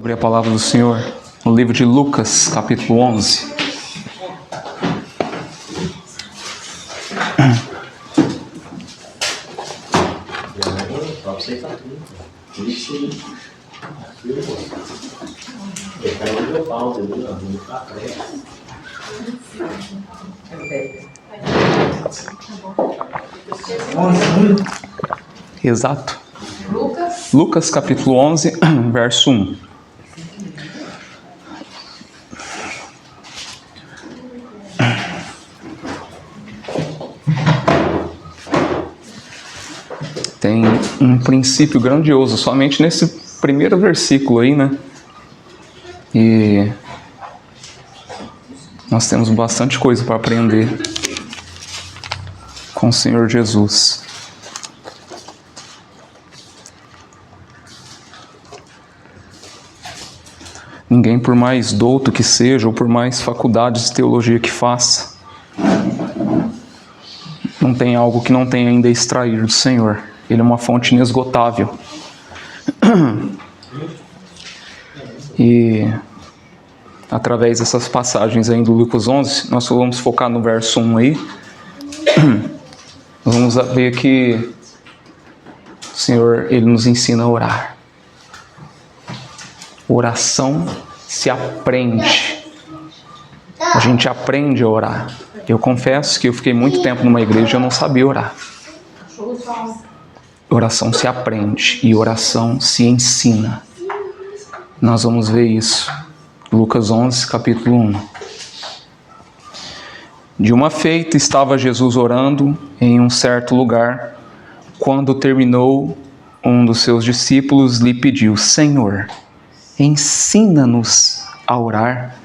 Sobre a palavra do Senhor, no livro de Lucas, capítulo 11. Exato. Lucas capítulo 11, verso 1. Tem um princípio grandioso somente nesse primeiro versículo aí, né? E nós temos bastante coisa para aprender com o Senhor Jesus. Ninguém, por mais douto que seja, ou por mais faculdades de teologia que faça, não tem algo que não tenha ainda a extrair do Senhor. Ele é uma fonte inesgotável. E através dessas passagens aí do Lucas 11, nós vamos focar no verso 1 aí. Nós vamos ver que o Senhor, Ele nos ensina a orar. Oração se aprende. A gente aprende a orar. Eu confesso que eu fiquei muito tempo numa igreja e eu não sabia orar. Oração se aprende e oração se ensina. Nós vamos ver isso. Lucas 11, capítulo 1. De uma feita estava Jesus orando em um certo lugar. Quando terminou, um dos seus discípulos lhe pediu: Senhor, ensina-nos a orar,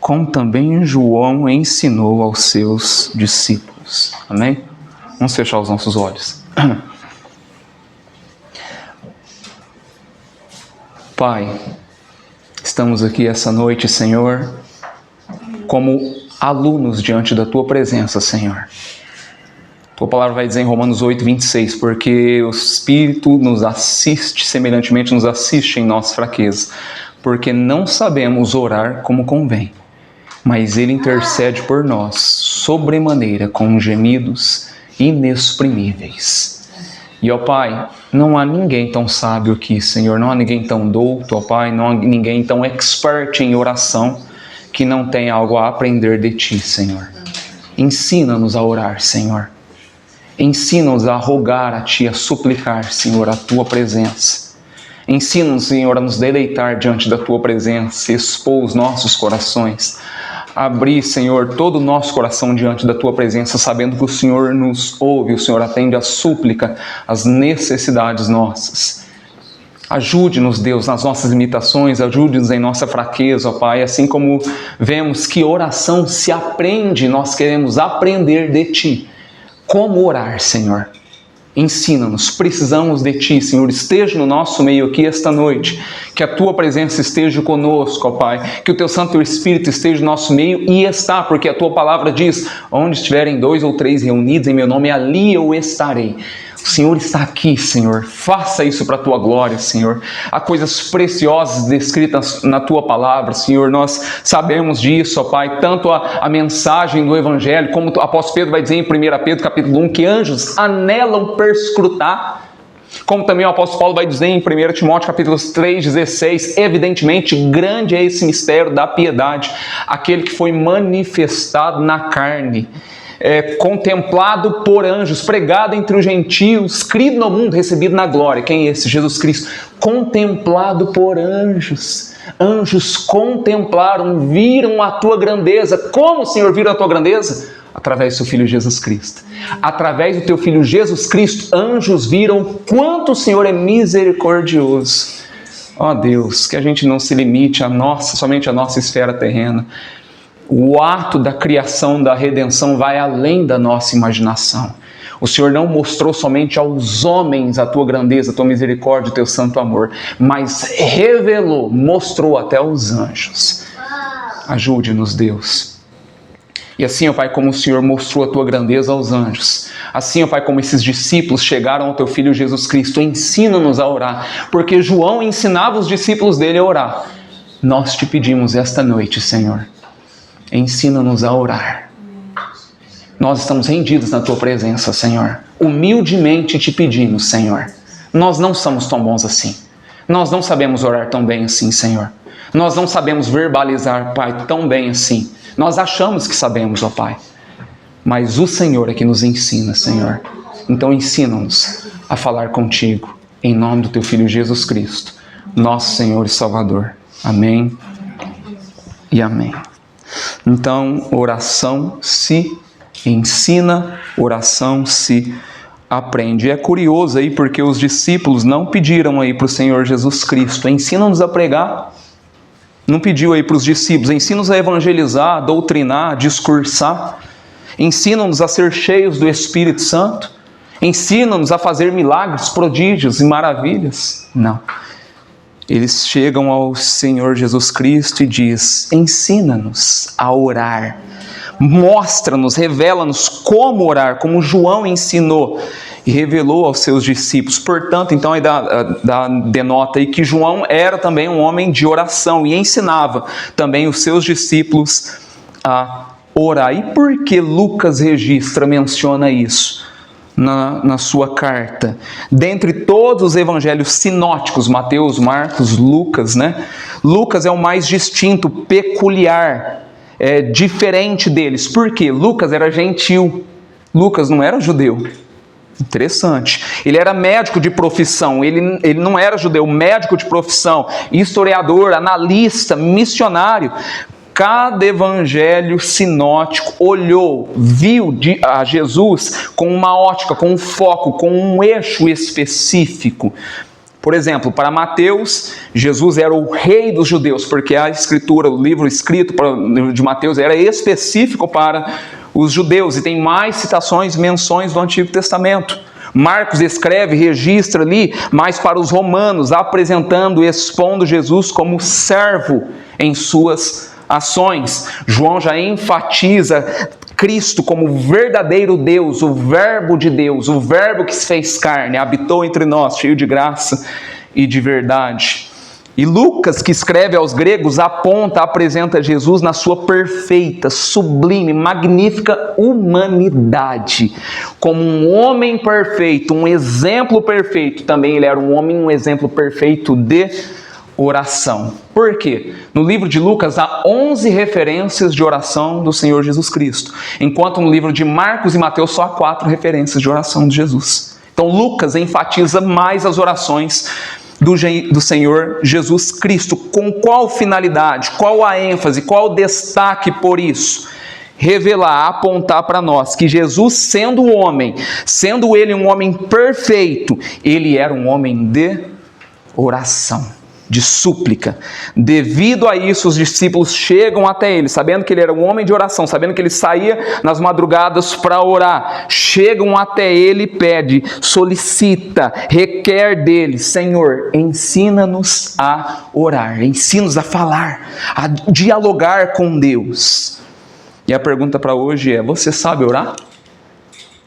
como também João ensinou aos seus discípulos. Amém? Vamos fechar os nossos olhos. Pai, estamos aqui essa noite, Senhor, como alunos diante da Tua presença, Senhor. Tua palavra vai dizer em Romanos 8, 26, porque o Espírito nos assiste, semelhantemente nos assiste em nossa fraqueza, porque não sabemos orar como convém, mas Ele intercede por nós, sobremaneira, com gemidos inexprimíveis. E, ó Pai, não há ninguém tão sábio aqui, Senhor, não há ninguém tão douto, ó Pai, não há ninguém tão expert em oração que não tenha algo a aprender de Ti, Senhor. Ensina-nos a orar, Senhor. Ensina-nos a rogar a Ti, a suplicar, Senhor, a Tua presença. Ensina-nos, Senhor, a nos deleitar diante da Tua presença, expor os nossos corações. Abrir, Senhor, todo o nosso coração diante da Tua presença, sabendo que o Senhor nos ouve, o Senhor atende a súplica, as necessidades nossas. Ajude-nos, Deus, nas nossas limitações, ajude-nos em nossa fraqueza, ó Pai. Assim como vemos que oração se aprende, nós queremos aprender de Ti. Como orar, Senhor? Ensina-nos, precisamos de Ti, Senhor. Esteja no nosso meio aqui esta noite. Que a Tua presença esteja conosco, ó Pai. Que o Teu Santo Espírito esteja no nosso meio e está, porque a Tua palavra diz: onde estiverem 2 ou 3 reunidos em meu nome, ali eu estarei. O Senhor está aqui, Senhor. Faça isso para a Tua glória, Senhor. Há coisas preciosas descritas na Tua palavra, Senhor. Nós sabemos disso, ó Pai. Tanto a mensagem do Evangelho, como o apóstolo Pedro vai dizer em 1 Pedro capítulo 1, que anjos anelam perscrutar. Como também o apóstolo Paulo vai dizer em 1 Timóteo capítulo 3,16, evidentemente, grande é esse mistério da piedade, aquele que foi manifestado na carne, contemplado por anjos, pregado entre os gentios, crido no mundo, recebido na glória. Quem é esse? Jesus Cristo. Contemplado por anjos. Anjos contemplaram, viram a Tua grandeza. Como, Senhor, viram a Tua grandeza? Através do Teu Filho Jesus Cristo. Através do Teu Filho Jesus Cristo, anjos viram quanto o Senhor é misericordioso. Ó Deus, que a gente não se limite somente à nossa esfera terrena. O ato da criação, da redenção vai além da nossa imaginação. O Senhor não mostrou somente aos homens a Tua grandeza, a Tua misericórdia, o Teu santo amor, mas revelou, mostrou até aos anjos. Ajude-nos, Deus. E assim, ó Pai, como o Senhor mostrou a Tua grandeza aos anjos, assim, ó Pai, como esses discípulos chegaram ao Teu Filho Jesus Cristo, ensina-nos a orar, porque João ensinava os discípulos dele a orar. nós te pedimos esta noite, Senhor, ensina-nos a orar. Nós estamos rendidos na tua presença, Senhor. Humildemente te pedimos, Senhor. Nós não somos tão bons assim. Nós não sabemos orar tão bem assim, Senhor. Nós não sabemos verbalizar, Pai, tão bem assim. Nós achamos que sabemos, ó Pai. Mas o Senhor é que nos ensina, Senhor. Então ensina-nos a falar contigo. Em nome do teu Filho Jesus Cristo, nosso Senhor e Salvador. Amém e amém. Então, oração se ensina, oração se aprende. E é curioso aí porque os discípulos não pediram aí para o Senhor Jesus Cristo: ensina-nos a pregar. Não pediu aí para os discípulos: ensina-nos a evangelizar, a doutrinar, a discursar. Ensina-nos a ser cheios do Espírito Santo. Ensina-nos a fazer milagres, prodígios e maravilhas. Não. Eles chegam ao Senhor Jesus Cristo e diz: ensina-nos a orar. Mostra-nos, revela-nos como orar, como João ensinou e revelou aos seus discípulos. Portanto, então, aí denota aí que João era também um homem de oração e ensinava também os seus discípulos a orar. E por que Lucas menciona isso na sua carta? Dentre todos os evangelhos sinóticos, Mateus, Marcos, Lucas, Lucas é o mais distinto, peculiar, diferente deles. Por quê? Lucas era gentil. Lucas não era judeu. Interessante. Ele era médico de profissão. Ele não era judeu, médico de profissão, historiador, analista, missionário. Cada evangelho sinótico viu a Jesus com uma ótica, com um foco, com um eixo específico. Por exemplo, para Mateus, Jesus era o rei dos judeus, porque a escritura, o livro escrito de Mateus era específico para os judeus e tem mais citações, menções do Antigo Testamento. Marcos escreve, registra ali, mais para os romanos, apresentando e expondo Jesus como servo em suas ações. João já enfatiza Cristo como o verdadeiro Deus, o Verbo de Deus, o Verbo que se fez carne, habitou entre nós, cheio de graça e de verdade. E Lucas, que escreve aos gregos, apresenta Jesus na sua perfeita, sublime, magnífica humanidade, como um homem perfeito, um exemplo perfeito. Também ele era um homem, um exemplo perfeito de oração. Por quê? No livro de Lucas há 11 referências de oração do Senhor Jesus Cristo, enquanto no livro de Marcos e Mateus só há 4 referências de oração de Jesus. Então Lucas enfatiza mais as orações do Senhor Jesus Cristo. Com qual finalidade? Qual a ênfase? Qual o destaque por isso? Revelar, apontar para nós que Jesus, sendo homem, sendo ele um homem perfeito, ele era um homem de oração, de súplica. Devido a isso, os discípulos chegam até ele, sabendo que ele era um homem de oração, sabendo que ele saía nas madrugadas para orar. Chegam até ele e pede, solicita, requer dele: Senhor, ensina-nos a orar, ensina-nos a falar, a dialogar com Deus. E a pergunta para hoje é: você sabe orar?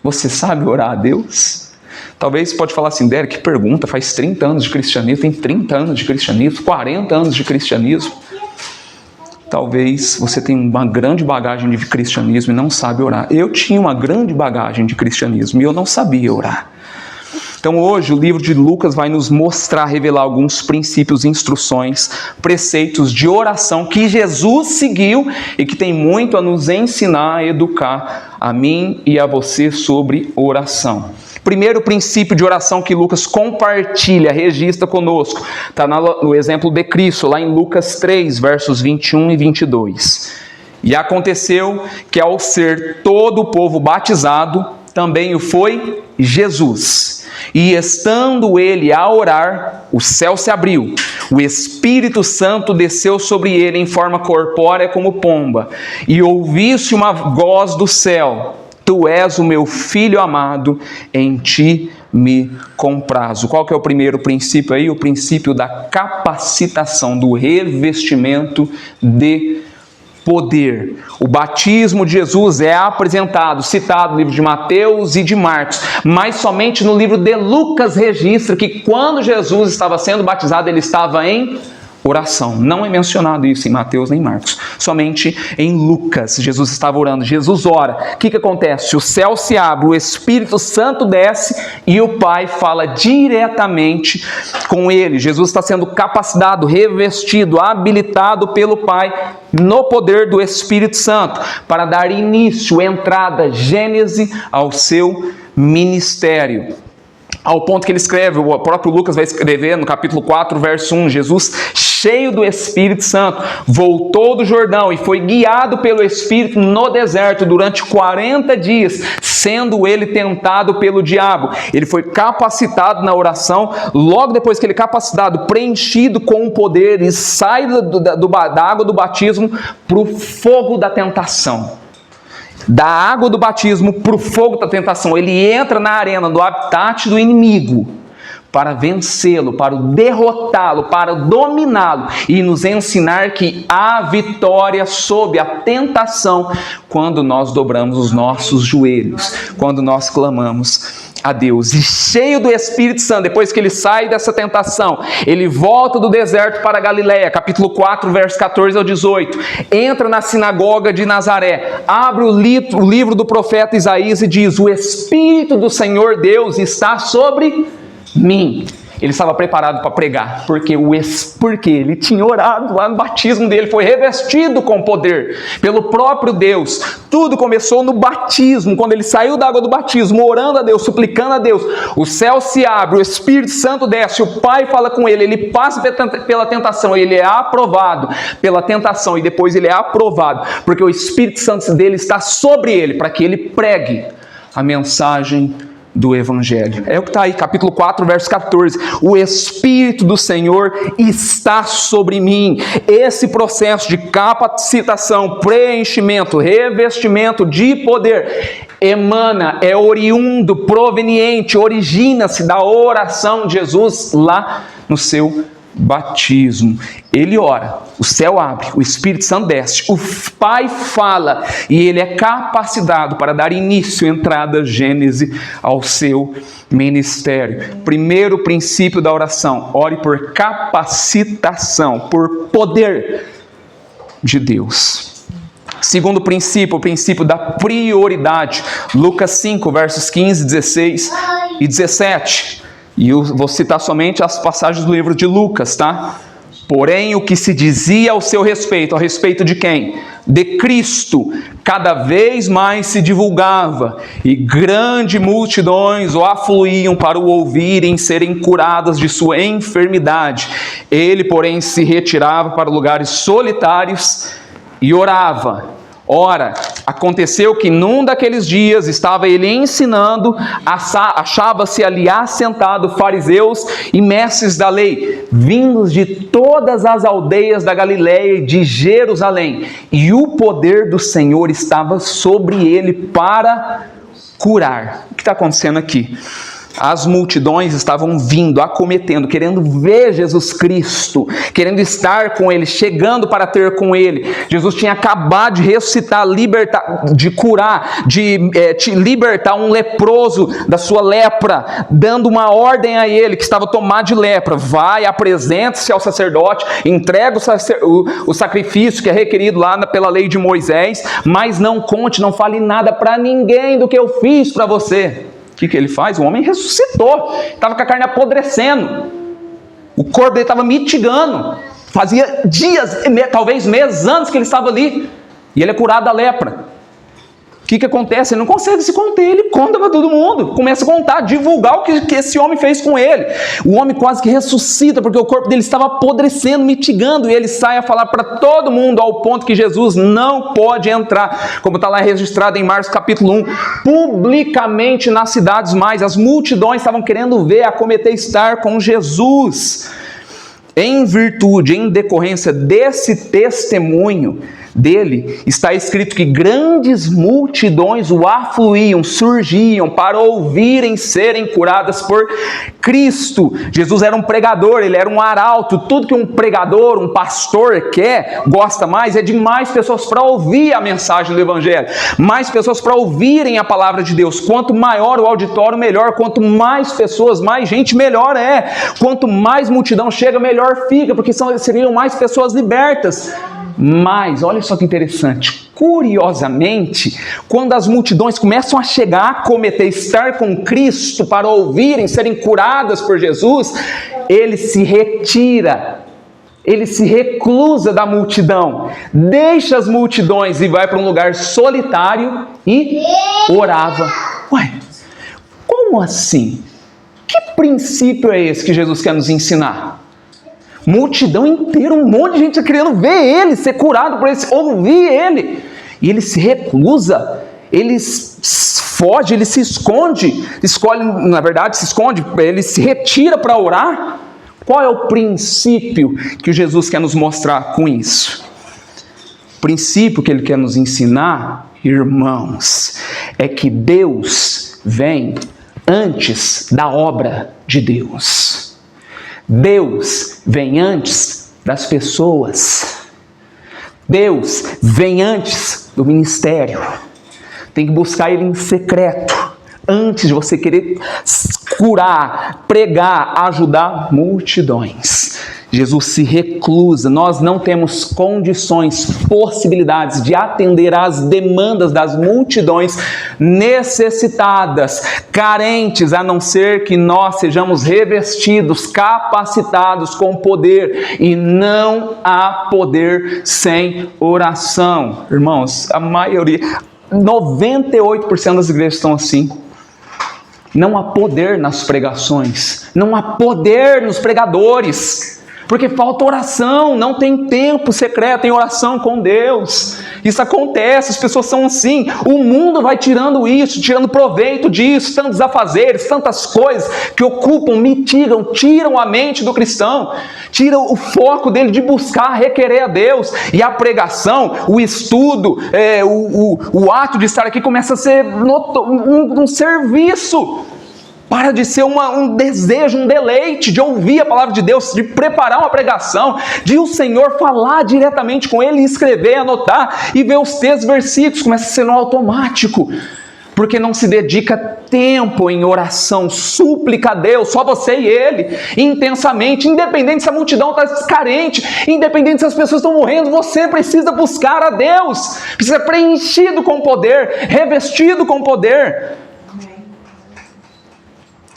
Você sabe orar a Deus? Talvez você pode falar assim: Derek, que pergunta, faz 30 anos de cristianismo, tem 30 anos de cristianismo, 40 anos de cristianismo. Talvez você tenha uma grande bagagem de cristianismo e não sabe orar. Eu tinha uma grande bagagem de cristianismo e eu não sabia orar. Então hoje o livro de Lucas vai nos mostrar, revelar alguns princípios, instruções, preceitos de oração que Jesus seguiu e que tem muito a nos ensinar, a educar a mim e a você sobre oração. Primeiro princípio de oração que Lucas compartilha, registra conosco, está no exemplo de Cristo, lá em Lucas 3, versos 21 e 22. E aconteceu que ao ser todo o povo batizado, também o foi Jesus. E estando ele a orar, o céu se abriu, o Espírito Santo desceu sobre ele em forma corpórea como pomba, e ouviu-se uma voz do céu: Tu és o meu filho amado, em ti me comprazo. Qual que é o primeiro princípio aí? O princípio da capacitação, do revestimento de poder. O batismo de Jesus é apresentado, citado no livro de Mateus e de Marcos, mas somente no livro de Lucas registra que quando Jesus estava sendo batizado, ele estava em oração. Não é mencionado isso em Mateus nem Marcos, somente em Lucas. Jesus estava orando, Jesus ora. O que acontece? O céu se abre, o Espírito Santo desce e o Pai fala diretamente com ele. Jesus está sendo capacitado, revestido, habilitado pelo Pai no poder do Espírito Santo para dar início, entrada, gênese ao seu ministério. Ao ponto que ele escreve, o próprio Lucas vai escrever no capítulo 4, verso 1, Jesus, cheio do Espírito Santo, voltou do Jordão e foi guiado pelo Espírito no deserto durante 40 dias, sendo ele tentado pelo diabo. Ele foi capacitado na oração, logo depois que ele é capacitado, preenchido com o poder, e sai da água do batismo para o fogo da tentação. Da água do batismo para o fogo da tentação. Ele entra na arena do habitat do inimigo para vencê-lo, para derrotá-lo, para dominá-lo e nos ensinar que há vitória sobre a tentação quando nós dobramos os nossos joelhos, quando nós clamamos a Deus. E cheio do Espírito Santo, depois que ele sai dessa tentação, ele volta do deserto para a Galileia, capítulo 4, versos 14 ao 18, entra na sinagoga de Nazaré, abre o livro do profeta Isaías e diz: o Espírito do Senhor Deus está sobre mim. Ele estava preparado para pregar, porque ele tinha orado lá no batismo dele, foi revestido com poder pelo próprio Deus. Tudo começou no batismo, quando ele saiu da água do batismo, orando a Deus, suplicando a Deus. O céu se abre, o Espírito Santo desce, o Pai fala com ele, ele passa pela tentação, ele é aprovado pela tentação e depois ele é aprovado, porque o Espírito Santo dele está sobre ele, para que ele pregue a mensagem do Evangelho. É o que está aí, capítulo 4, verso 14. O Espírito do Senhor está sobre mim. Esse processo de capacitação, preenchimento, revestimento de poder emana, é oriundo, proveniente, origina-se da oração de Jesus lá no seu batismo. Ele ora, o céu abre, o Espírito Santo desce, o Pai fala e ele é capacitado para dar início, entrada, gênese ao seu ministério. Primeiro princípio da oração: ore por capacitação, por poder de Deus. Segundo princípio, o princípio da prioridade. Lucas 5, versos 15, 16 e 17. E eu vou citar somente as passagens do livro de Lucas, tá? Porém, o que se dizia ao seu respeito, a respeito de quem? De Cristo, cada vez mais se divulgava, e grandes multidões o afluíam para o ouvirem, serem curadas de sua enfermidade. Ele, porém, se retirava para lugares solitários e orava. Ora, aconteceu que num daqueles dias estava ele ensinando, achava-se ali assentado fariseus e mestres da lei, vindos de todas as aldeias da Galileia e de Jerusalém, e o poder do Senhor estava sobre ele para curar. O que está acontecendo aqui? As multidões estavam vindo, acometendo, querendo ver Jesus Cristo, querendo estar com Ele, chegando para ter com Ele. Jesus tinha acabado de ressuscitar, libertar, de curar, de libertar um leproso da sua lepra, dando uma ordem a ele que estava tomado de lepra: vai, apresente-se ao sacerdote, entrega o sacrifício que é requerido lá pela lei de Moisés, mas não conte, não fale nada para ninguém do que eu fiz para você. O que ele faz? O homem ressuscitou, estava com a carne apodrecendo, o corpo dele estava mitigando, fazia dias, talvez meses, anos que ele estava ali, e ele é curado da lepra. O que acontece? Ele não consegue se conter, ele conta para todo mundo, começa a contar, divulgar o que esse homem fez com ele. O homem quase que ressuscita, porque o corpo dele estava apodrecendo, mitigando, e ele sai a falar para todo mundo, ao ponto que Jesus não pode entrar, como está lá registrado em Marcos capítulo 1, publicamente nas cidades mais. As multidões estavam querendo ver, acometer, estar com Jesus. Em virtude, em decorrência desse testemunho, dele, está escrito que grandes multidões o afluíam, surgiam para ouvirem serem curadas por Cristo. Jesus era um pregador, ele era um arauto. Tudo que um pregador, um pastor quer, gosta mais, é de mais pessoas para ouvir a mensagem do Evangelho, mais pessoas para ouvirem a palavra de Deus. Quanto maior o auditório, melhor. Quanto mais pessoas, mais gente, melhor é. Quanto mais multidão chega, melhor fica, porque seriam mais pessoas libertas. Mas, olha só que interessante, curiosamente, quando as multidões começam a chegar, a cometer, estar com Cristo para ouvirem, serem curadas por Jesus, ele se retira, ele se reclusa da multidão, deixa as multidões e vai para um lugar solitário e orava. Ué, como assim? Que princípio é esse que Jesus quer nos ensinar? Multidão inteira, um monte de gente querendo ver ele ser curado por ele, ouvir ele. E ele se recusa, ele foge, ele se esconde, na verdade se esconde, ele se retira para orar. Qual é o princípio que Jesus quer nos mostrar com isso? O princípio que ele quer nos ensinar, irmãos, é que Deus vem antes da obra de Deus. Deus vem antes das pessoas. Deus vem antes do ministério. Tem que buscar ele em secreto, antes de você querer curar, pregar, ajudar multidões. Jesus se reclusa. Nós não temos condições, possibilidades de atender às demandas das multidões necessitadas, carentes, a não ser que nós sejamos revestidos, capacitados com poder. E não há poder sem oração. Irmãos, a maioria, 98% das igrejas estão assim. Não há poder nas pregações, não há poder nos pregadores, porque falta oração, não tem tempo secreto em oração com Deus. Isso acontece, as pessoas são assim, o mundo vai tirando isso, tirando proveito disso, tantos afazeres, tantas coisas que ocupam, mitigam, tiram a mente do cristão, tiram o foco dele de buscar, requerer a Deus. E a pregação, o estudo, o ato de estar aqui começa a ser um serviço. Para de ser um desejo, um deleite de ouvir a palavra de Deus, de preparar uma pregação, de o Senhor falar diretamente com ele, escrever, anotar e ver os textos, versículos. Começa a ser no automático, porque não se dedica tempo em oração, súplica a Deus, só você e ele, intensamente, independente se a multidão está carente, independente se as pessoas estão morrendo, você precisa buscar a Deus, precisa ser preenchido com poder, revestido com poder.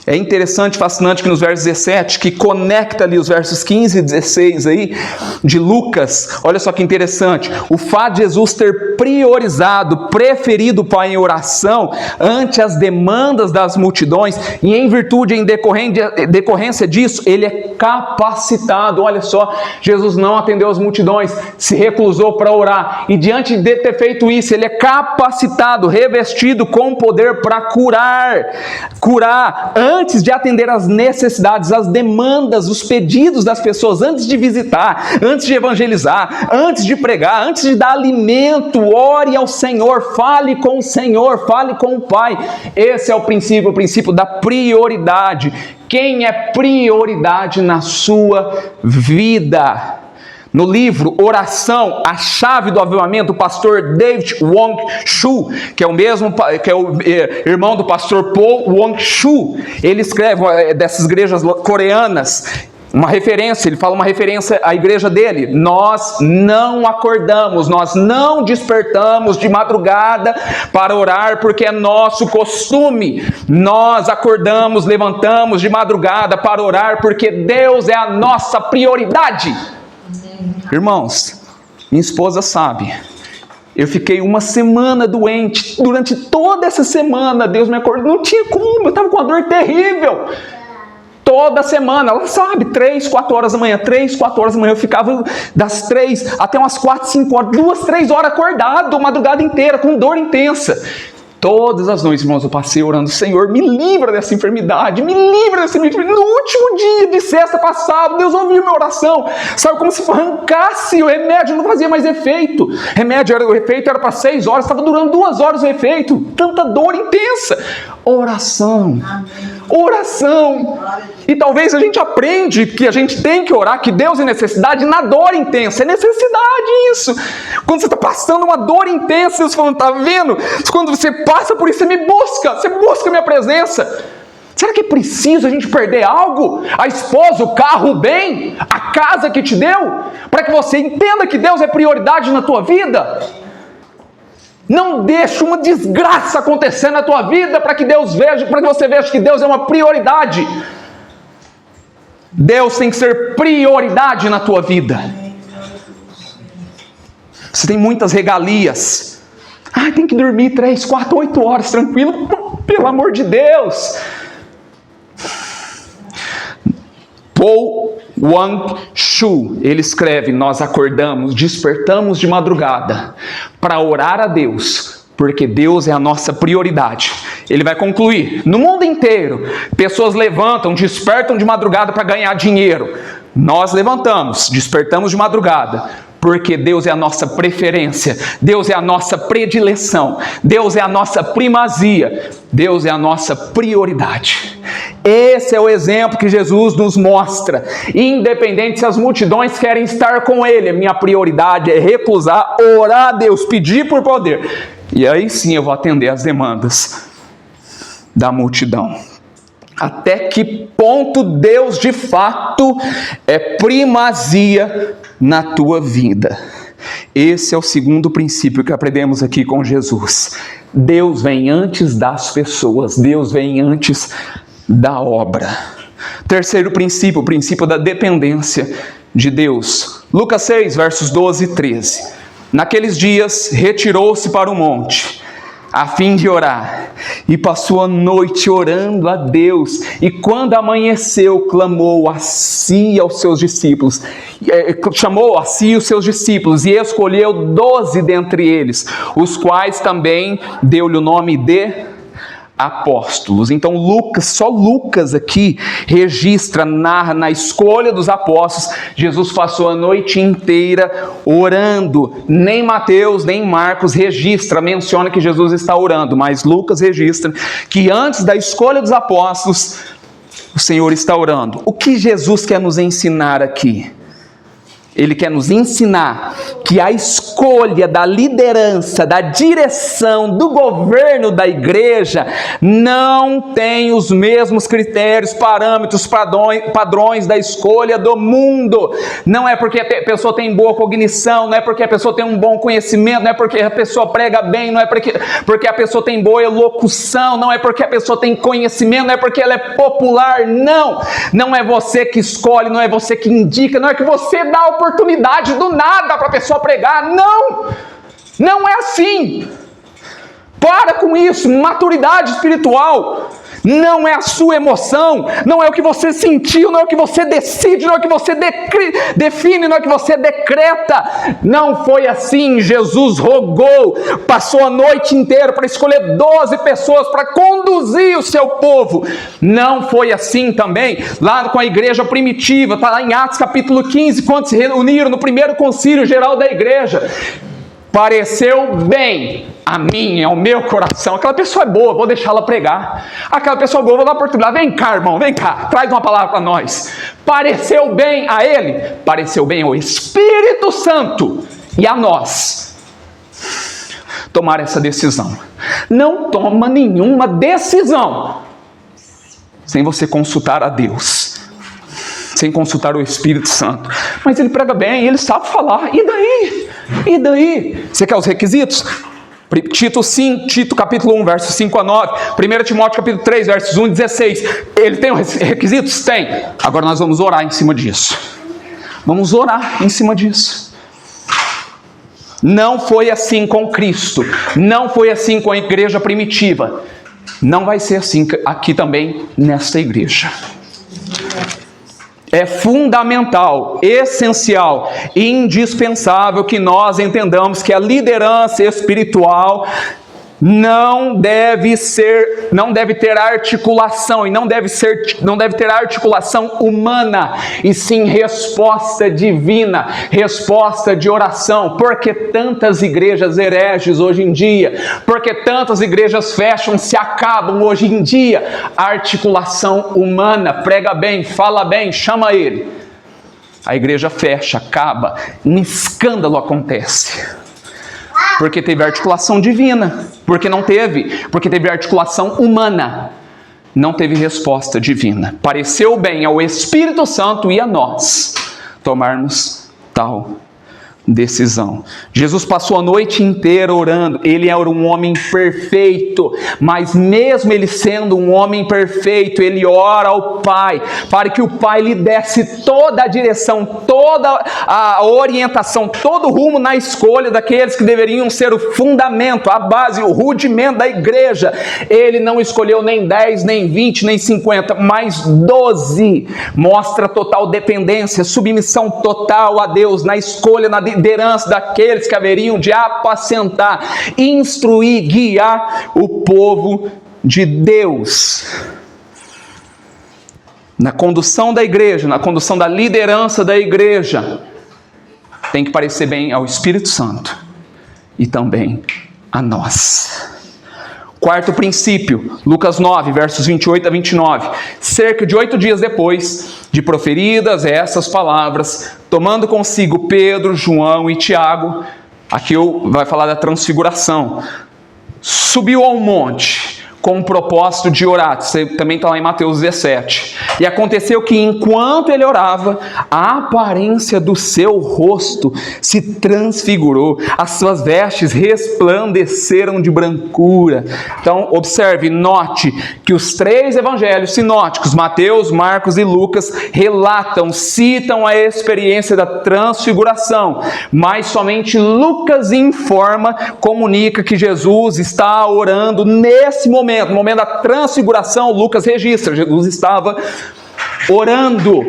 É interessante, fascinante que nos versos 17, que conecta ali os versos 15 e 16 aí, de Lucas, olha só que interessante, o fato de Jesus ter priorizado, preferido o Pai em oração, ante as demandas das multidões, e em virtude, em decorrência disso, ele é capacitado. Olha só, Jesus não atendeu as multidões, se reclusou para orar, e diante de ter feito isso, ele é capacitado, revestido com poder para curar, antes de atender às necessidades, às demandas, os pedidos das pessoas, antes de visitar, antes de evangelizar, antes de pregar, antes de dar alimento, ore ao Senhor, fale com o Senhor, fale com o Pai. Esse é o princípio da prioridade. Quem é prioridade na sua vida? No livro Oração, a Chave do Avivamento, o pastor David Wong-Shu, que é o irmão do pastor Paul Wong-Shu, ele escreve dessas igrejas coreanas, uma referência, ele fala uma referência à igreja dele: nós não acordamos, nós não despertamos de madrugada para orar, porque é nosso costume. Nós acordamos, levantamos de madrugada para orar, porque Deus é a nossa prioridade. Irmãos, minha esposa sabe, eu fiquei uma semana doente. Durante toda essa semana Deus me acordou, não tinha como, eu estava com uma dor terrível. Toda semana, ela sabe, 3, 4 horas da manhã, eu ficava das 3 até umas 4, 5 horas, 2, 3 horas acordado, madrugada inteira, com dor intensa. Todas as noites, irmãos, eu passei orando: Senhor, me livra dessa enfermidade, me livra dessa enfermidade. No último dia de sexta passado, Deus ouviu minha oração. Sabe, como se arrancasse o remédio, não fazia mais efeito. O efeito era para 6 horas, estava durando 2 horas o efeito. Tanta dor intensa. Oração. Oração. E talvez a gente aprende que a gente tem que orar, que Deus é necessidade na dor intensa. É necessidade isso. Quando você está passando uma dor intensa, Deus falando: está vendo? Quando você passa por isso, você me busca, você busca a minha presença. Será que é preciso a gente perder algo? A esposa, o carro, o bem, a casa que te deu? Para que você entenda que Deus é prioridade na tua vida? Não deixe uma desgraça acontecer na tua vida para que você veja que Deus é uma prioridade. Deus tem que ser prioridade na tua vida. Você tem muitas regalias. Tem que dormir 3, 4, 8 horas tranquilo. Pelo amor de Deus. Paul Wang-Shu, ele escreve: nós acordamos, despertamos de madrugada para orar a Deus, porque Deus é a nossa prioridade. Ele vai concluir: no mundo inteiro, pessoas levantam, despertam de madrugada para ganhar dinheiro. Nós levantamos, despertamos de madrugada, porque Deus é a nossa preferência, Deus é a nossa predileção, Deus é a nossa primazia, Deus é a nossa prioridade. Esse é o exemplo que Jesus nos mostra. Independente se as multidões querem estar com Ele, a minha prioridade é recusar, orar a Deus, pedir por poder. E aí sim eu vou atender as demandas da multidão. Até que ponto Deus de fato é primazia na tua vida. Esse é o segundo princípio que aprendemos aqui com Jesus. Deus vem antes das pessoas, Deus vem antes da obra. Terceiro princípio, o princípio da dependência de Deus. Lucas 6, versos 12 e 13. Naqueles dias retirou-se para o monte, a fim de orar, e passou a noite orando a Deus, e quando amanheceu, clamou a si e aos seus discípulos, chamou a si os seus discípulos, e escolheu 12 dentre eles, os quais também deu-lhe o nome de apóstolos. Então só Lucas aqui narra na escolha dos apóstolos. Jesus passou a noite inteira orando. Nem Mateus, nem Marcos menciona que Jesus está orando, mas Lucas registra que antes da escolha dos apóstolos, o Senhor está orando. O que Jesus quer nos ensinar aqui? Ele quer nos ensinar que a escolha da liderança, da direção, do governo da igreja não tem os mesmos critérios, parâmetros, padrões da escolha do mundo. Não é porque a pessoa tem boa cognição, não é porque a pessoa tem um bom conhecimento, não é porque a pessoa prega bem, não é porque a pessoa tem boa elocução, não é porque a pessoa tem conhecimento, não é porque ela é popular. Não é você que escolhe, não é você que indica, não é que você dá a oportunidade do nada para a pessoa pregar. Não é assim. Para com isso. Maturidade espiritual não é a sua emoção, não é o que você sentiu, não é o que você decide, não é o que você define, não é o que você decreta. Não foi assim. Jesus rogou, passou a noite inteira para escolher 12 pessoas para conduzir o seu povo. Não foi assim também lá com a igreja primitiva. Está lá em Atos capítulo 15, quando se reuniram no primeiro concílio geral da igreja. Pareceu bem a mim, ao meu coração. Aquela pessoa é boa, vou deixá-la pregar. Aquela pessoa é boa, vou dar oportunidade. Vem cá, irmão, vem cá, traz uma palavra para nós. Pareceu bem a ele, pareceu bem ao Espírito Santo e a nós tomar essa decisão. Não toma nenhuma decisão sem você consultar a Deus, sem consultar o Espírito Santo. Mas ele prega bem, ele sabe falar. E daí? E daí? Você quer os requisitos? Tito capítulo 1, versos 5 a 9. 1 Timóteo capítulo 3, versos 1 a 16. Ele tem os requisitos? Tem. Agora nós vamos orar em cima disso. Vamos orar em cima disso. Não foi assim com Cristo. Não foi assim com a igreja primitiva. Não vai ser assim aqui também nesta igreja. É fundamental, essencial, indispensável que nós entendamos que a liderança espiritual não deve ter articulação, e não deve ter articulação humana, e sim resposta divina, resposta de oração. Porque tantas igrejas hereges hoje em dia, porque tantas igrejas fecham, se acabam hoje em dia? Articulação humana, prega bem, fala bem, chama ele. A igreja fecha, acaba, um escândalo acontece. Porque teve articulação divina, porque teve articulação humana, não teve resposta divina. Pareceu bem ao Espírito Santo e a nós tomarmos tal decisão. Jesus passou a noite inteira orando. Ele era um homem perfeito, mas mesmo ele sendo um homem perfeito, ele ora ao Pai, para que o Pai lhe desse toda a direção, toda a orientação, todo o rumo na escolha daqueles que deveriam ser o fundamento, a base, o rudimento da igreja. Ele não escolheu nem 10, nem 20, nem 50, mas 12. Mostra total dependência, submissão total a Deus na escolha, na liderança daqueles que haveriam de apacentar, instruir, guiar o povo de Deus. Na condução da igreja, na condução da liderança da igreja, tem que parecer bem ao Espírito Santo e também a nós. Quarto princípio, Lucas 9, versos 28 a 29. Cerca de 8 dias depois de proferidas essas palavras, tomando consigo Pedro, João e Tiago, aqui vai falar da transfiguração, subiu ao monte com o propósito de orar. Você também está lá em Mateus 17. E aconteceu que enquanto ele orava, a aparência do seu rosto se transfigurou, as suas vestes resplandeceram de brancura. Então, observe, note que os 3 evangelhos sinóticos, Mateus, Marcos e Lucas, citam a experiência da transfiguração, mas somente Lucas comunica que Jesus está orando nesse momento. No momento da transfiguração, Lucas registra, Jesus estava orando.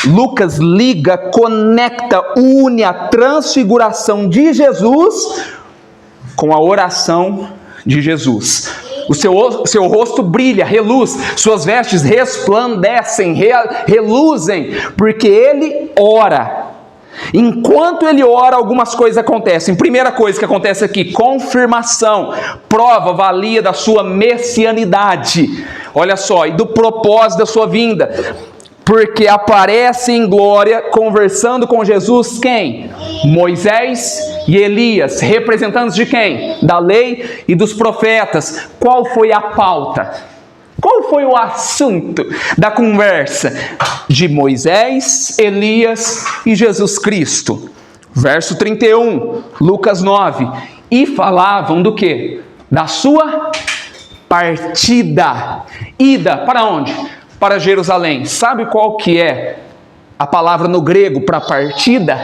Lucas liga, conecta, une a transfiguração de Jesus com a oração de Jesus. O seu rosto brilha, reluz, suas vestes resplandecem, reluzem, porque ele ora. Enquanto ele ora, algumas coisas acontecem. Primeira coisa que acontece aqui, confirmação, prova, valia da sua messianidade. Olha só, e do propósito da sua vinda. Porque aparece em glória, conversando com Jesus, quem? Moisés e Elias, representantes de quem? Da lei e dos profetas. Qual foi a pauta? Qual foi o assunto da conversa de Moisés, Elias e Jesus Cristo? Verso 31, Lucas 9. E falavam do quê? Da sua partida. Ida para onde? Para Jerusalém. Sabe qual que é a palavra no grego para partida?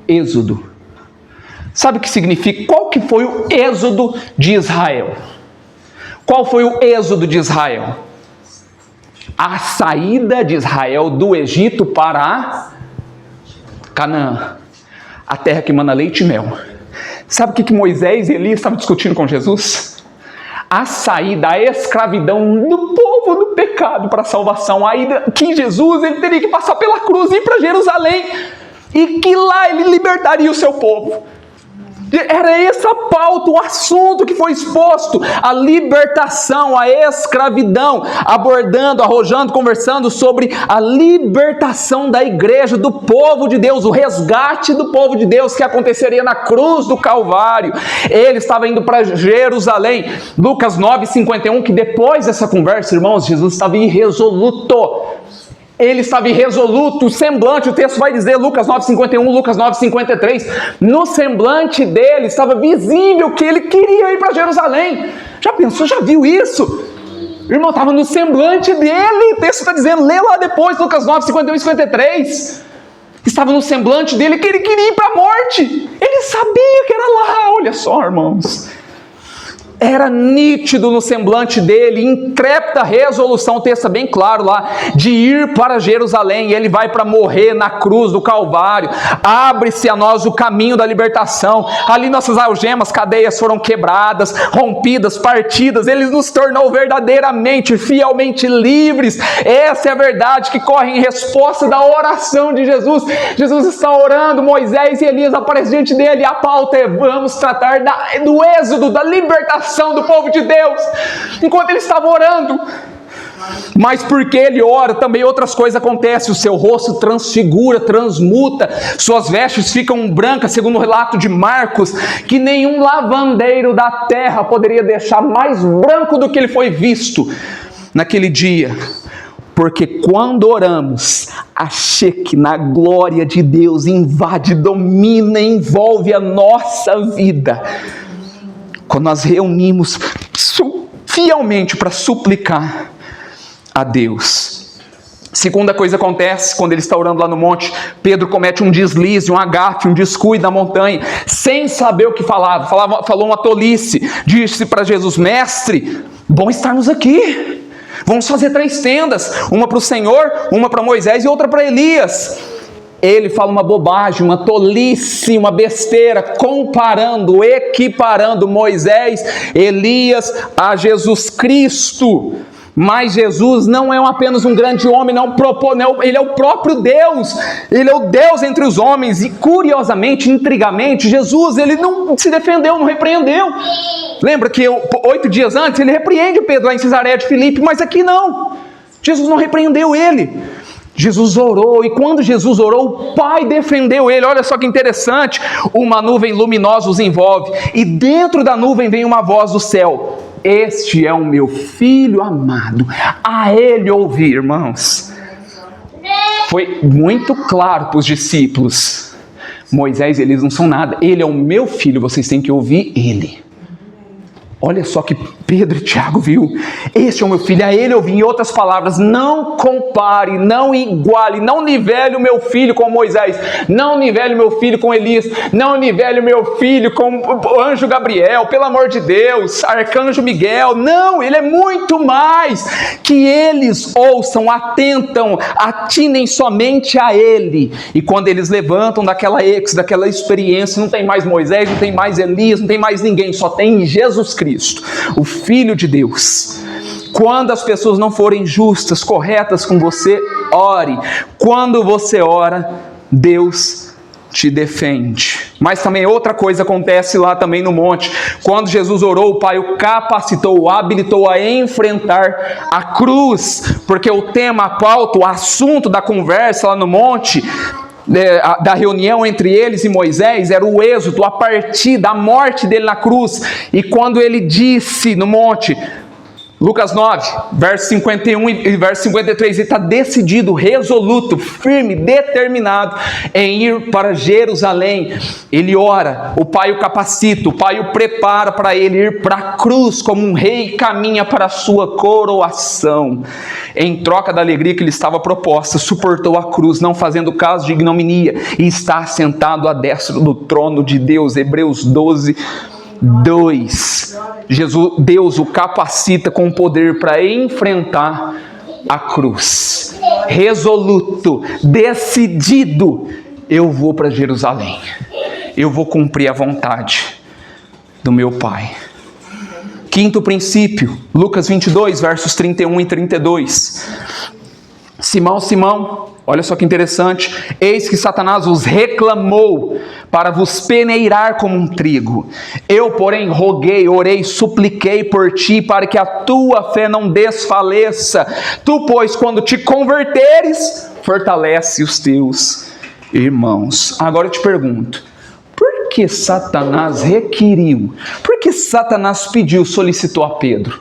Êxodo. Sabe o que significa? Qual que foi o êxodo de Israel? Qual foi o êxodo de Israel? A saída de Israel do Egito para Canaã, a terra que mana leite e mel. Sabe o que Moisés e Elias estavam discutindo com Jesus? A saída, a escravidão do povo do pecado para a salvação. Aí que Jesus ele teria que passar pela cruz e ir para Jerusalém, e que lá ele libertaria o seu povo. Era essa a pauta, o assunto que foi exposto, a libertação, a escravidão, abordando, arrojando, conversando sobre a libertação da igreja, do povo de Deus, o resgate do povo de Deus que aconteceria na cruz do Calvário. Ele estava indo para Jerusalém. Lucas 9:51, que depois dessa conversa, irmãos, Jesus estava irresoluto. Ele estava irresoluto, o semblante, o texto vai dizer, Lucas 9:51, Lucas 9:53, no semblante dele estava visível que ele queria ir para Jerusalém. Já pensou, já viu isso? Irmão, estava no semblante dele, o texto está dizendo, lê lá depois, Lucas 9:51 e 53. Estava no semblante dele que ele queria ir para a morte. Ele sabia que era lá, olha só, irmãos. era nítido no semblante dele, intrépida resolução, o texto é bem claro lá, de ir para Jerusalém, e ele vai para morrer na cruz do Calvário. Abre-se a nós o caminho da libertação, ali nossas algemas, cadeias foram quebradas, rompidas, partidas, ele nos tornou verdadeiramente, fielmente livres. Essa é a verdade que corre em resposta da oração de Jesus. Jesus está orando, Moisés e Elias aparecem diante dele, e a pauta é: vamos tratar do êxodo, da libertação do povo de Deus. Enquanto ele estava orando, mas porque ele ora, também outras coisas acontecem. O seu rosto transfigura, transmuta, suas vestes ficam brancas, segundo o relato de Marcos, que nenhum lavandeiro da terra poderia deixar mais branco do que ele foi visto naquele dia. Porque quando oramos, a Shekinah, glória de Deus, invade, domina, envolve a nossa vida. Quando nós reunimos fielmente para suplicar a Deus. Segunda coisa acontece quando ele está orando lá no monte: Pedro comete um deslize, um agafe, um descuido na montanha, sem saber o que falou uma tolice. Disse para Jesus: mestre, bom estarmos aqui. Vamos fazer 3 tendas, uma para o Senhor, uma para Moisés e outra para Elias. Ele fala uma bobagem, uma tolice, uma besteira, comparando, equiparando Moisés, Elias a Jesus Cristo. Mas Jesus não é apenas um grande homem, ele é o próprio Deus, ele é o Deus entre os homens. E curiosamente, intrigamente, Jesus, ele não se defendeu, não repreendeu. Lembra que 8 dias antes ele repreende Pedro lá em Cesareia de Filipe, mas aqui não, Jesus não repreendeu ele. Jesus orou, e quando Jesus orou, o Pai defendeu ele. Olha só que interessante, uma nuvem luminosa os envolve, e dentro da nuvem vem uma voz do céu: este é o meu filho amado, a ele ouvi. Irmãos, foi muito claro para os discípulos: Moisés e Elias não são nada, ele é o meu filho, vocês têm que ouvir ele. Olha só que Pedro e Tiago viu: este é o meu filho, a ele eu vim. Em outras palavras, não compare, não iguale, não nivele o meu filho com Moisés, não nivele o meu filho com Elias, não nivele o meu filho com o anjo Gabriel, pelo amor de Deus, arcanjo Miguel. Não, ele é muito mais. Que eles ouçam, atentam, atinem somente a ele. E quando eles levantam daquela experiência, não tem mais Moisés, não tem mais Elias, não tem mais ninguém, só tem Jesus Cristo, o Filho de Deus. Quando as pessoas não forem justas, corretas com você, ore. Quando você ora, Deus te defende. Mas também outra coisa acontece lá também no monte. Quando Jesus orou, o Pai o capacitou, o habilitou a enfrentar a cruz, porque o tema, a pauta, o assunto da conversa lá no monte, da reunião entre eles e Moisés, era o êxodo, a partir da morte dele na cruz. E quando ele disse no monte, Lucas 9, verso 51 e verso 53, ele está decidido, resoluto, firme, determinado em ir para Jerusalém. Ele ora, o Pai o capacita, o Pai o prepara para ele ir para a cruz como um rei, caminha para a sua coroação. Em troca da alegria que lhe estava proposta, suportou a cruz, não fazendo caso de ignominia, e está sentado à destra do trono de Deus. Hebreus 12, 2. Deus o capacita com poder para enfrentar a cruz. Resoluto, decidido: eu vou para Jerusalém, eu vou cumprir a vontade do meu Pai. Quinto princípio, Lucas 22, versos 31 e 32. Simão, Simão, olha só que interessante: eis que Satanás os reclamou para vos peneirar como um trigo. Eu, porém, roguei, orei, supliquei por ti, para que a tua fé não desfaleça. Tu, pois, quando te converteres, fortalece os teus irmãos. Agora eu te pergunto: por que Satanás requeriu? Por que Satanás pediu, solicitou a Pedro?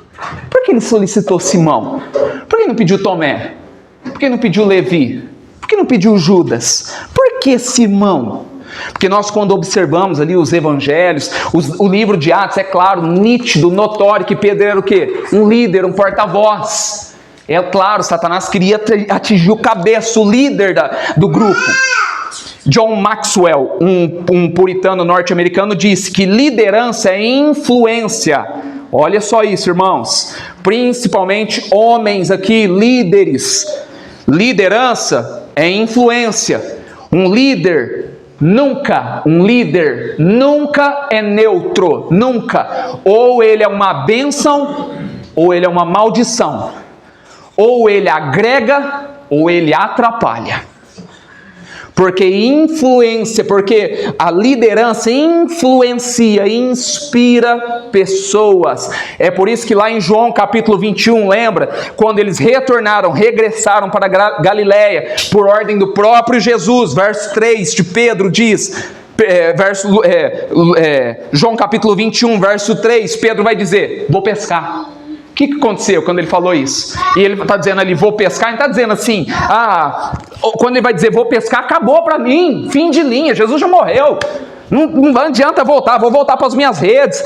Por que ele solicitou Simão? Por que não pediu Tomé? Por que não pediu Levi? Por que não pediu Judas? Por que Simão? Porque nós, quando observamos ali os evangelhos, o livro de Atos, é claro, nítido, notório que Pedro era o quê? Um líder, um porta-voz. É claro, Satanás queria atingir o cabeça, o líder do grupo. John Maxwell, um puritano norte-americano, disse que liderança é influência, Olha só isso, irmãos. Principalmente homens aqui, líderes. Liderança é influência. Um líder nunca é neutro. Nunca. Ou ele é uma bênção, ou ele é uma maldição. Ou ele agrega, ou ele atrapalha. Porque a liderança influencia, inspira pessoas. É por isso que lá em João capítulo 21, lembra? Quando eles regressaram para Galiléia, por ordem do próprio Jesus, verso 3 de Pedro diz... João capítulo 21, verso 3, Pedro vai dizer, vou pescar. O que aconteceu quando ele falou isso? E ele está dizendo ali, vou pescar, ele está dizendo assim, quando ele vai dizer, vou pescar, acabou para mim, fim de linha, Jesus já morreu, não adianta voltar, vou voltar para as minhas redes,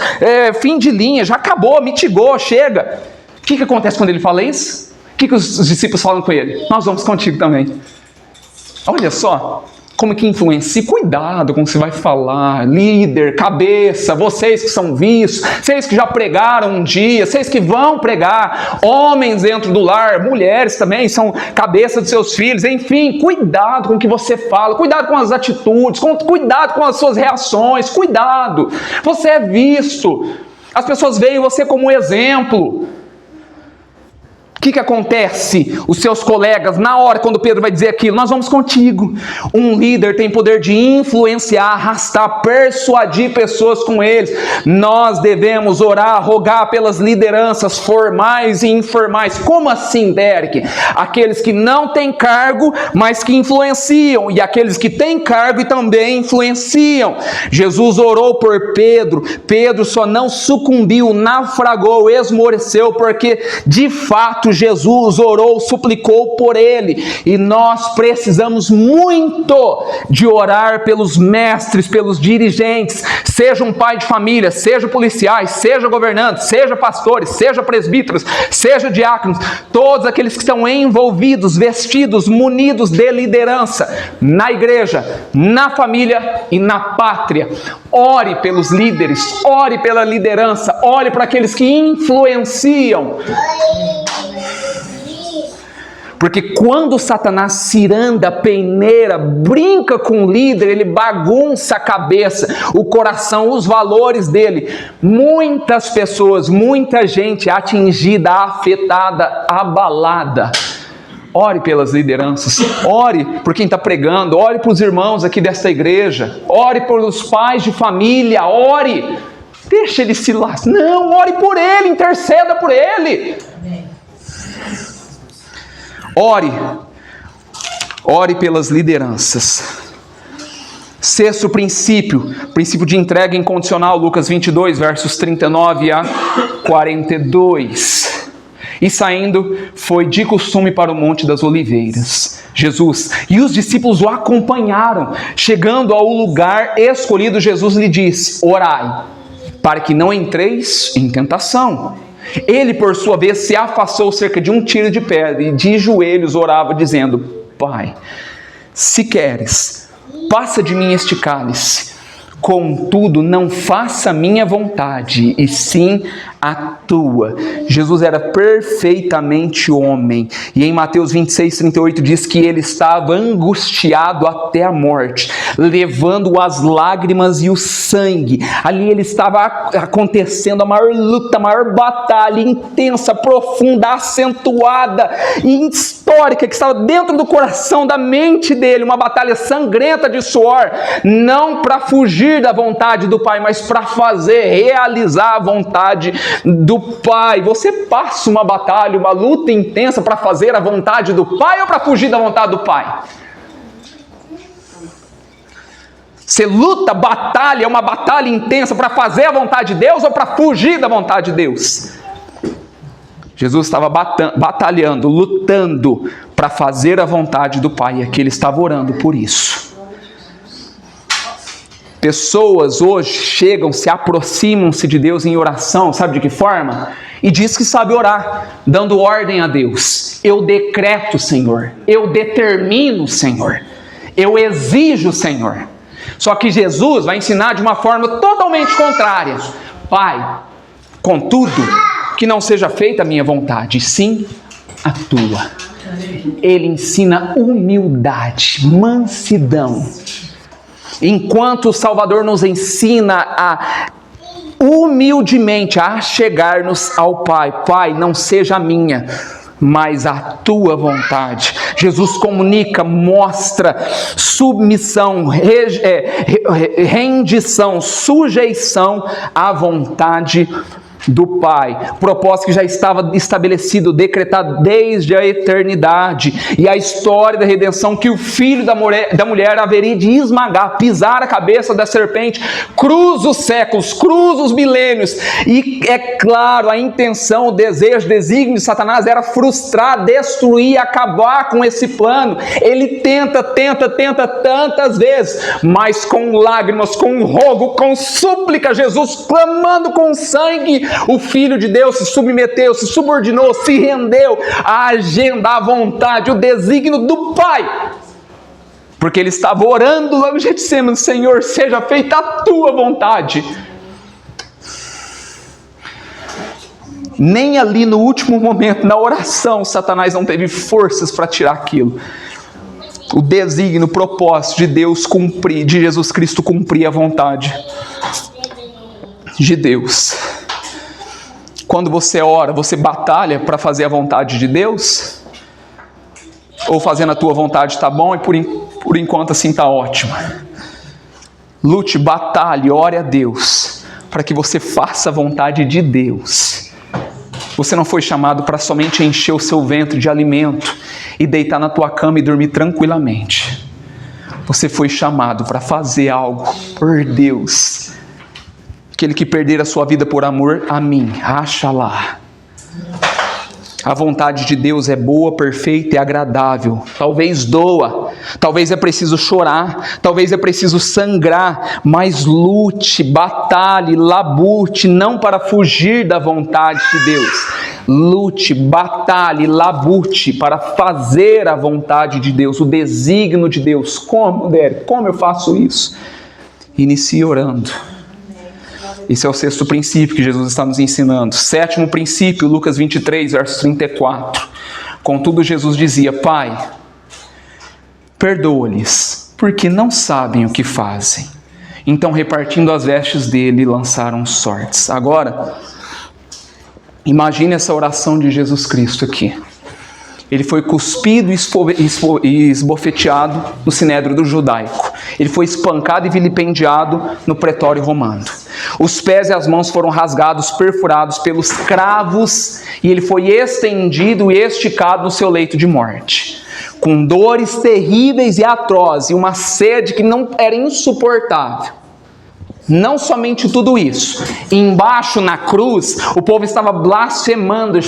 fim de linha, já acabou, mitigou, chega. O que acontece quando ele fala isso? O que os discípulos falam com ele? Nós vamos contigo também. Olha só. Como que influencia? Cuidado com o que você vai falar. Líder, cabeça, vocês que são vistos, vocês que já pregaram um dia, vocês que vão pregar, homens dentro do lar, mulheres também são cabeça dos seus filhos, enfim, cuidado com o que você fala, cuidado com as atitudes, cuidado com as suas reações, cuidado. Você é visto, as pessoas veem você como um exemplo. O que acontece? Os seus colegas, na hora quando Pedro vai dizer aquilo, nós vamos contigo. Um líder tem poder de influenciar, arrastar, persuadir pessoas com eles. Nós devemos orar, rogar pelas lideranças formais e informais. Como assim, Derek? Aqueles que não têm cargo, mas que influenciam. E aqueles que têm cargo e também influenciam. Jesus orou por Pedro. Pedro só não sucumbiu, naufragou, esmoreceu, porque de fato Jesus orou, suplicou por ele, e nós precisamos muito de orar pelos mestres, pelos dirigentes, seja um pai de família, seja policiais, seja governantes, seja pastores, seja presbíteros, seja diáconos, todos aqueles que estão envolvidos, vestidos, munidos de liderança, na igreja, na família e na pátria. Ore pelos líderes, ore pela liderança, ore para aqueles que influenciam. Porque quando Satanás ciranda, peneira, brinca com o líder, ele bagunça a cabeça, o coração, os valores dele. Muitas pessoas, muita gente atingida, afetada, abalada. Ore pelas lideranças, ore por quem está pregando, ore para os irmãos aqui desta igreja, ore pelos pais de família, ore. Deixa ele se lascar. Não, ore por ele, interceda por ele. Ore pelas lideranças. Sexto princípio de entrega incondicional, Lucas 22, versos 39 a 42. E saindo, foi de costume para o Monte das Oliveiras. Jesus e os discípulos o acompanharam. Chegando ao lugar escolhido, Jesus lhe disse: orai, para que não entreis em tentação. Ele, por sua vez, se afastou cerca de um tiro de pedra e de joelhos orava, dizendo: Pai, se queres, passa de mim este cálice. Contudo, não faça a minha vontade, e sim a tua. Jesus era perfeitamente homem. E em Mateus 26, 38 diz que ele estava angustiado até a morte, levando as lágrimas e o sangue. Ali ele estava acontecendo a maior luta, a maior batalha intensa, profunda, acentuada e histórica, que estava dentro do coração, da mente dele, uma batalha sangrenta de suor, não para fugir da vontade do Pai, mas para realizar a vontade do Pai. Você passa uma batalha, uma luta intensa para fazer a vontade do Pai ou para fugir da vontade do Pai? Você luta, batalha, uma batalha intensa para fazer a vontade de Deus ou para fugir da vontade de Deus? Jesus estava batalhando, lutando para fazer a vontade do Pai, e aqui ele estava orando por isso. Pessoas hoje chegam, se aproximam-se de Deus em oração, sabe de que forma? E diz que sabe orar, dando ordem a Deus. Eu decreto, Senhor. Eu determino, Senhor. Eu exijo, Senhor. Só que Jesus vai ensinar de uma forma totalmente contrária. Pai, Contudo, que não seja feita a minha vontade, sim a tua. Ele ensina humildade, mansidão. Enquanto o Salvador nos ensina a humildemente a chegar-nos ao Pai. Pai, não seja a minha, mas a tua vontade. Jesus comunica, mostra submissão, rendição, sujeição à vontade do Pai, propósito que já estava estabelecido, decretado desde a eternidade, e a história da redenção que o filho da mulher haveria de esmagar, pisar a cabeça da serpente, cruza os séculos, cruza os milênios, e é claro, a intenção, o desejo, o desígnio de Satanás era frustrar, destruir, acabar com esse plano. Ele tenta tantas vezes, mas com lágrimas, com rogo, com súplica, Jesus clamando com sangue, o Filho de Deus se submeteu, se subordinou, se rendeu à agenda, à vontade, o desígnio do Pai. Porque ele estava orando lá no Getsemane: Senhor, seja feita a tua vontade. Nem ali no último momento, na oração, Satanás não teve forças para tirar aquilo. O desígnio, o propósito de Deus cumprir, de Jesus Cristo cumprir a vontade de Deus. Quando você ora, você batalha para fazer a vontade de Deus? Ou fazendo a tua vontade está bom e por enquanto assim está ótimo? Lute, batalhe, ore a Deus para que você faça a vontade de Deus. Você não foi chamado para somente encher o seu ventre de alimento e deitar na tua cama e dormir tranquilamente. Você foi chamado para fazer algo por Deus. Aquele que perder a sua vida por amor a mim, acha lá. A vontade de Deus é boa, perfeita e agradável. Talvez doa, talvez é preciso chorar, talvez é preciso sangrar, mas lute, batalhe, labute, não para fugir da vontade de Deus. Lute, batalhe, labute para fazer a vontade de Deus, o desígnio de Deus. Como, Derek? Como eu faço isso? Inicie orando. Esse é o sexto princípio que Jesus está nos ensinando. Sétimo princípio, Lucas 23, verso 34. Contudo, Jesus dizia: Pai, perdoa-lhes, porque não sabem o que fazem. Então, repartindo as vestes dele, lançaram sortes. Agora, imagine essa oração de Jesus Cristo aqui. Ele foi cuspido e esbofeteado no sinédrio do judaico. Ele foi espancado e vilipendiado no pretório romano. Os pés e as mãos foram rasgados, perfurados pelos cravos, e ele foi estendido e esticado no seu leito de morte, com dores terríveis e atrozes, e uma sede que não era insuportável. Não somente tudo isso, embaixo na cruz, o povo estava blasfemando,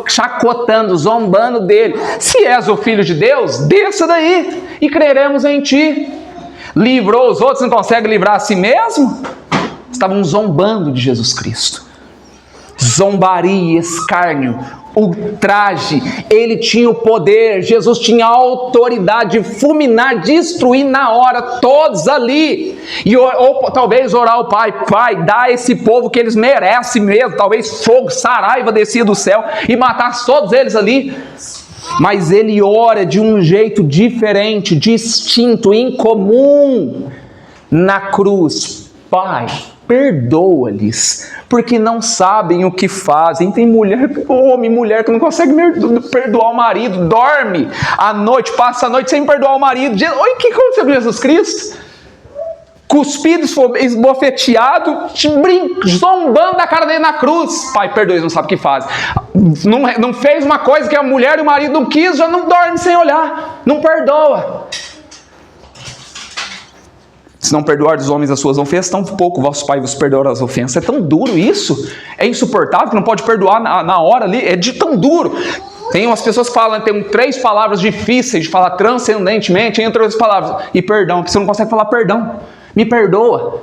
chacotando, zombando dele. Se és o Filho de Deus, desça daí e creremos em ti. Livrou os outros, não consegue livrar a si mesmo? Estavam zombando de Jesus Cristo. Zombaria, escárnio, ultraje. Ele tinha o poder, Jesus tinha a autoridade de fulminar, destruir na hora, todos ali. Ou talvez orar ao Pai: Pai, dá a esse povo que eles merecem mesmo. Talvez fogo, saraiva descia do céu e matasse todos eles ali. Mas ele ora de um jeito diferente, distinto, incomum. Na cruz: Pai, perdoa-lhes, porque não sabem o que fazem. Tem homem e mulher que não consegue perdoar o marido, dorme à noite, passa a noite sem perdoar o marido. Oi, o que aconteceu com Jesus Cristo? Cuspido, esbofeteado, zombando da cara dele na cruz. Pai, perdoa, eles não sabem o que fazem. Não fez uma coisa que a mulher e o marido não quis, já não dorme sem olhar, não perdoa. Se não perdoar dos homens as suas ofensas, tão pouco vosso Pai vos perdoará as ofensas. É tão duro isso? É insuportável que não pode perdoar na hora ali? É de tão duro. Tem umas pessoas que falam, tem 3 palavras difíceis de falar transcendentemente, entre outras palavras. E perdão, porque você não consegue falar perdão. Me perdoa.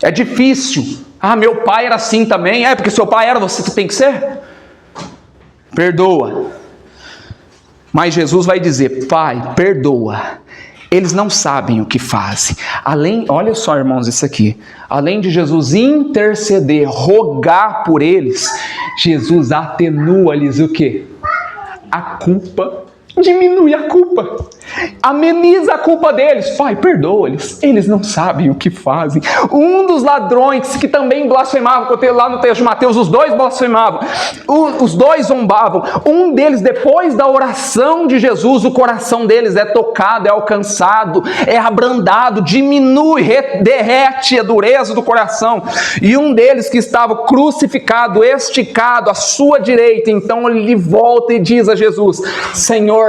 É difícil. Ah, meu pai era assim também. É, porque seu pai era, você tem que ser? Perdoa. Mas Jesus vai dizer: Pai, perdoa. eles não sabem o que fazem. Olha só, irmãos, isso aqui. Além de Jesus interceder, rogar por eles, Jesus atenua-lhes o quê? A culpa. Diminui a culpa, ameniza a culpa deles. Pai, perdoa-lhes, eles não sabem o que fazem. Um dos ladrões que também blasfemava, lá no texto de Mateus, os dois blasfemavam, os dois zombavam. Um deles, depois da oração de Jesus, o coração deles é tocado, é alcançado, é abrandado, diminui, derrete a dureza do coração. E um deles que estava crucificado, esticado à sua direita, então ele volta e diz a Jesus: Senhor,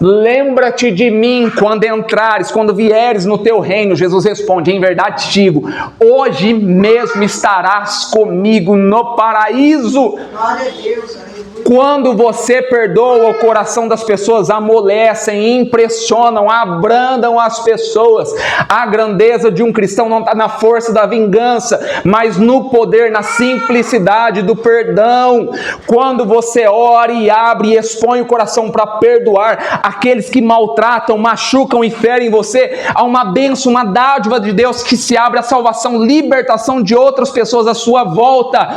lembra-te de mim quando entrares, quando vieres no teu reino. Jesus responde: em verdade te digo, hoje mesmo estarás comigo no paraíso. Glória a Deus. Quando você perdoa, o coração das pessoas amolecem, impressionam, abrandam as pessoas. A grandeza de um cristão não está na força da vingança, mas no poder, na simplicidade do perdão. Quando você ora e abre e expõe o coração para perdoar aqueles que maltratam, machucam e ferem você, há uma bênção, uma dádiva de Deus que se abre a salvação, libertação de outras pessoas à sua volta.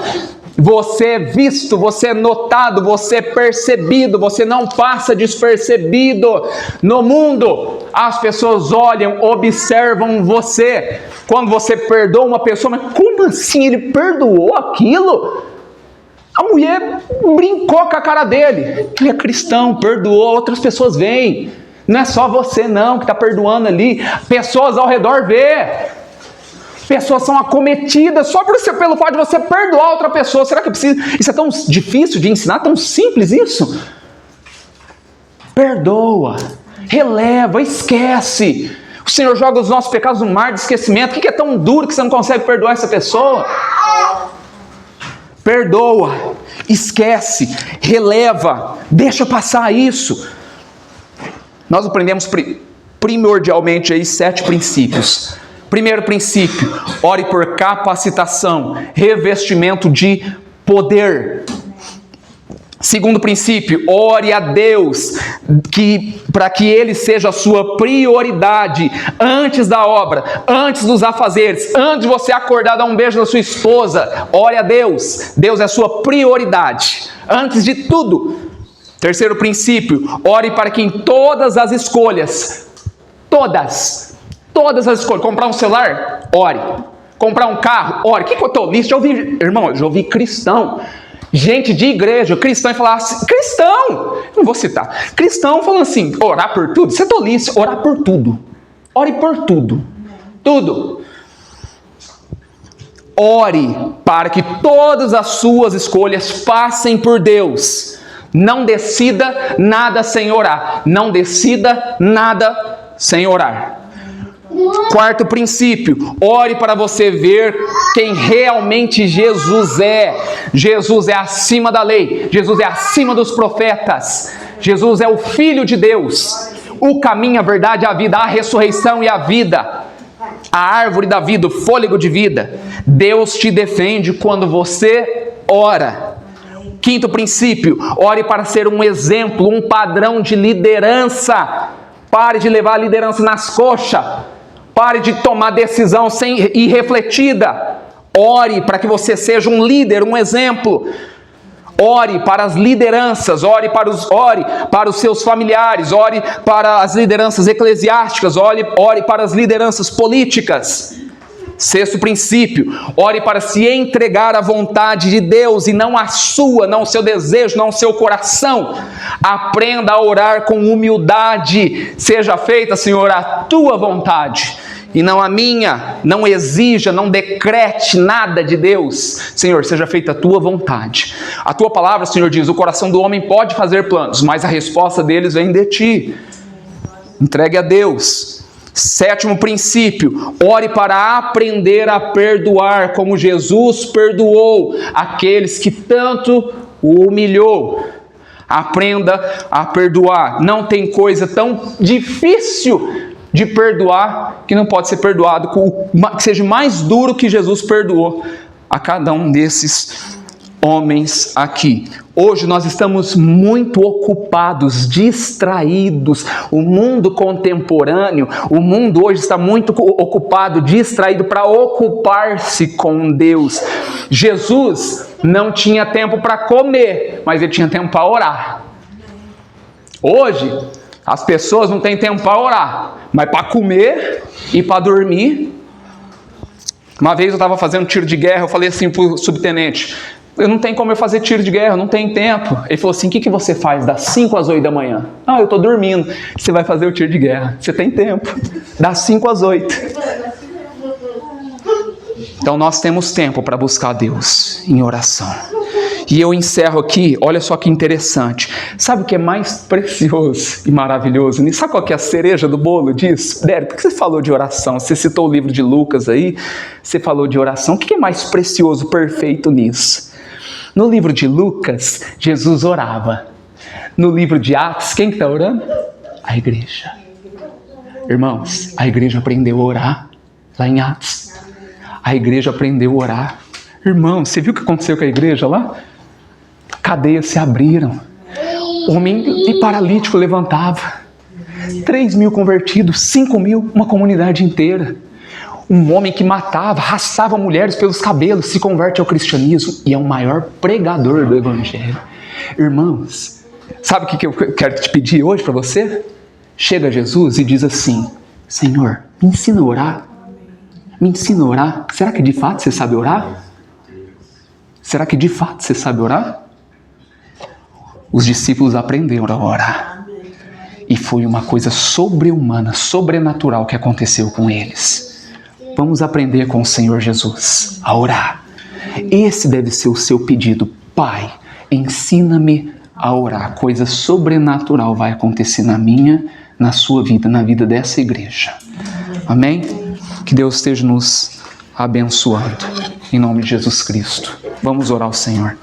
Você é visto, você é notado, você é percebido, você não passa despercebido. No mundo, as pessoas olham, observam você. Quando você perdoa uma pessoa, mas como assim ele perdoou aquilo? A mulher brincou com a cara dele. Ele é cristão, perdoou, outras pessoas veem. Não é só você não que está perdoando ali. Pessoas ao redor vê. Pessoas são acometidas só pelo fato de você perdoar outra pessoa. Será que isso é tão difícil de ensinar? Tão simples isso? Perdoa, releva, esquece. O Senhor joga os nossos pecados no mar de esquecimento. O que é tão duro que você não consegue perdoar essa pessoa? Perdoa, esquece, releva, deixa passar isso. Nós aprendemos primordialmente aí 7 princípios. Primeiro princípio: ore por capacitação, revestimento de poder. Segundo princípio: ore a Deus para que Ele seja a sua prioridade antes da obra, antes dos afazeres, antes de você acordar, dar um beijo na sua esposa. Ore a Deus. Deus é a sua prioridade antes de tudo. Terceiro princípio: ore para que em todas as escolhas, todas as escolhas, comprar um celular, ore. Comprar um carro, ore. Que eu estou listo? Já ouvi cristão, gente de igreja, cristão, e falar assim, cristão, não vou citar, cristão falando assim, orar por tudo. Você é tolice, orar por tudo. Ore por tudo. Tudo. Ore para que todas as suas escolhas passem por Deus. Não decida nada sem orar. Não decida nada sem orar. Quarto princípio: ore para você ver quem realmente Jesus é. Jesus é acima da lei. Jesus é acima dos profetas. Jesus é o Filho de Deus. O caminho, a verdade, a vida, a ressurreição e a vida. A árvore da vida, o fôlego de vida. Deus te defende quando você ora. Quinto princípio: ore para ser um exemplo, um padrão de liderança. Pare de levar a liderança nas coxas. Pare de tomar decisão irrefletida. Ore para que você seja um líder, um exemplo. Ore para as lideranças, ore para os seus familiares, ore para as lideranças eclesiásticas, ore para as lideranças políticas. Sexto princípio: ore para se entregar à vontade de Deus e não a sua, não o seu desejo, não o seu coração. Aprenda a orar com humildade. Seja feita, Senhor, a tua vontade e não a minha. Não exija, não decrete nada de Deus. Senhor, seja feita a tua vontade. A tua palavra, Senhor, diz: o coração do homem pode fazer planos, mas a resposta deles vem de ti. Entregue a Deus. Sétimo princípio: ore para aprender a perdoar, como Jesus perdoou aqueles que tanto o humilhou. Aprenda a perdoar. Não tem coisa tão difícil de perdoar que não pode ser perdoado, que seja mais duro que Jesus perdoou a cada um desses homens aqui. Hoje nós estamos muito ocupados, distraídos. O mundo contemporâneo, o mundo hoje está muito ocupado, distraído para ocupar-se com Deus. Jesus não tinha tempo para comer, mas ele tinha tempo para orar. Hoje, as pessoas não têm tempo para orar, mas para comer e para dormir. Uma vez eu estava fazendo tiro de guerra, eu falei assim para o subtenente: eu não tenho como eu fazer tiro de guerra, não tenho tempo. Ele falou assim: o que você faz das 5 às 8 da manhã? Ah, eu estou dormindo. Você vai fazer o tiro de guerra, você tem tempo, das 5 às 8. Então nós temos tempo para buscar Deus em oração. E eu encerro aqui, olha só que interessante. Sabe o que é mais precioso e maravilhoso? Sabe qual que é a cereja do bolo disso? Dério, por que você falou de oração? Você citou o livro de Lucas aí, você falou de oração. O que é mais precioso, perfeito nisso? No livro de Lucas, Jesus orava. No livro de Atos, quem está orando? A igreja. Irmãos, a igreja aprendeu a orar lá em Atos. A igreja aprendeu a orar. Irmão, você viu o que aconteceu com a igreja lá? Cadeias se abriram. Homem e paralítico levantava. 3.000 convertidos, 5.000, uma comunidade inteira. Um homem que matava, arrastava mulheres pelos cabelos, se converte ao cristianismo e é o maior pregador do evangelho. Irmãos, sabe o que eu quero te pedir hoje para você? Chega a Jesus e diz assim: Senhor, me ensina a orar. Me ensina a orar. Será que de fato você sabe orar? Será que de fato você sabe orar? Os discípulos aprenderam a orar. E foi uma coisa sobre-humana, sobrenatural que aconteceu com eles. Vamos aprender com o Senhor Jesus a orar. Esse deve ser o seu pedido. Pai, ensina-me a orar. Coisa sobrenatural vai acontecer na minha, na sua vida, na vida dessa igreja. Amém? Que Deus esteja nos abençoando. Em nome de Jesus Cristo. Vamos orar ao Senhor.